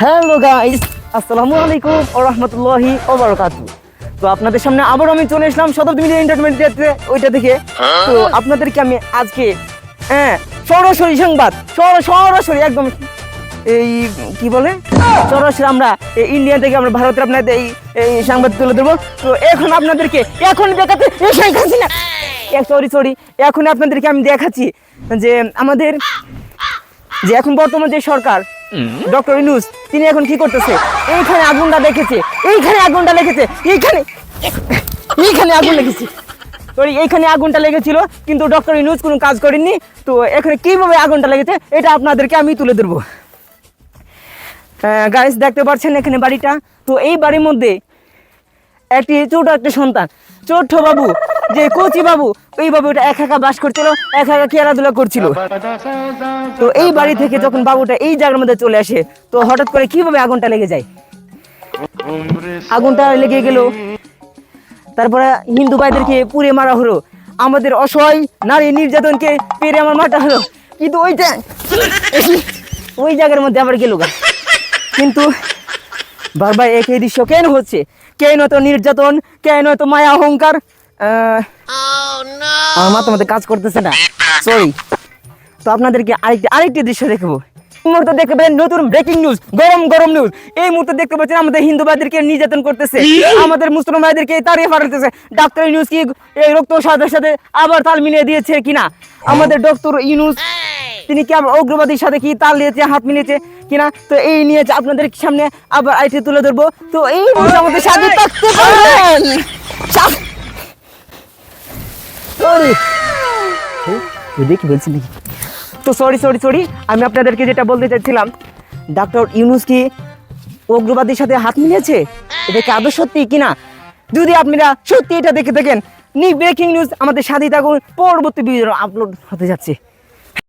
Hello guys, আসসালামু আলাইকুম ওয়া রাহমাতুল্লাহি ওয়া বারাকাতুহু। তো আপনাদের সামনে আবার আমি চলে আসলাম শতাব্দী মিডিয়া এন্টারটেইনমেন্ট ওইটা থেকে। তো আপনাদেরকে আমি আজকে সরাসরি সংবাদ সরাসরি একদম এই কি বলে সরাসরি আমরা ইন্ডিয়া থেকে আমরা ভারতের আপনাদের এই সংবাদ তুলে ধরবো। তো এখন আপনাদেরকে দেখাতে সরি এখন আপনাদেরকে আমি দেখাচ্ছি যে আমাদের যে এখন বর্তমান যে সরকার ডক্টর ইউনূস তিনি এখন কি করতেছে। এইখানে আগুনটা লেগেছে, এইখানে আগুনটা লেগেছে, এইখানে আগুন লেগেছে, সরি এইখানে আগুনটা লেগেছিল, কিন্তু ডক্টর ইউনূস কোনো কাজ করেননি। তো এখানে কিভাবে আগুনটা লেগেছে এটা আপনাদেরকে আমি তুলে ধরবো। গাইস দেখতে পাচ্ছেন এখানে বাড়িটা। তো এই বাড়ির মধ্যে একটি ছোট একটা সন্তান, ছোট্ট বাবু, যে কচি বাবু, ওই বাবুটা একা বাস করছিল, একা খেলাধুলা করছিল। তো এই বাড়ি থেকে যখন বাবুটা এই জায়গার মধ্যে চলে আসে, তো হঠাৎ করে কিভাবে আগুনটা লেগে যায়, আগুনটা লেগে গেল। তারপরে হিন্দু ভাইদেরকে পুড়ে মারা হলো, আমাদের অসহায় নারী নির্যাতনকে পেরে আমার মাটা হলো। কিন্তু ওই জায়গার মধ্যে আবার গেল। কিন্তু বারবার একই দৃশ্য কেন হচ্ছে? কেন এত নির্যাতন, কেন এত মায়া অহংকার? আমার মাথা মধ্যে কাজ করতেছে না, সরি। তো আপনাদেরকে আরেকটি দৃশ্য দেখবো। এই মুহূর্তে দেখবেন নতুন ব্রেকিং নিউজ, গরম নিউজ। এই মুহূর্তে দেখতে পাচ্ছেন আমাদের হিন্দু ভাইদেরকে নির্যাতন করতেছে, আমাদের মুসলমান ভাইদেরকে তাড়িয়ে পাঠাতেছে। ডাক্তার ইউনূস কি এই রক্ত সাথে সাথে আবার তাল মিলিয়ে দিয়েছে কিনা? আমাদের ডক্টর ইউনূস তিনি কি আবার উগ্রবাদীর সাথে কি তাল দিয়েছে, হাত মিলিয়েছে কিনা? তো এই নিয়ে আপনাদের সামনে আবার আইটি তুলে ধরবো। তো এই নিউজ আমাদের সাথে থাকতে পারেন। দেখি বলছি নাকি? তো সরি আমি আপনাদেরকে যেটা বলতে চাইছিলাম, ডক্টর ইউনূস কি উগ্রবাদীর সাথে হাত মিলিয়েছে? এটা কি আদৌ সত্যি কিনা? যদি আপনারা সত্যি এটা দেখে থাকেন, ব্রেকিং নিউজ আমাদের সাথে থাকুন, পরবর্তী ভিডিও আপলোড হতে যাচ্ছে।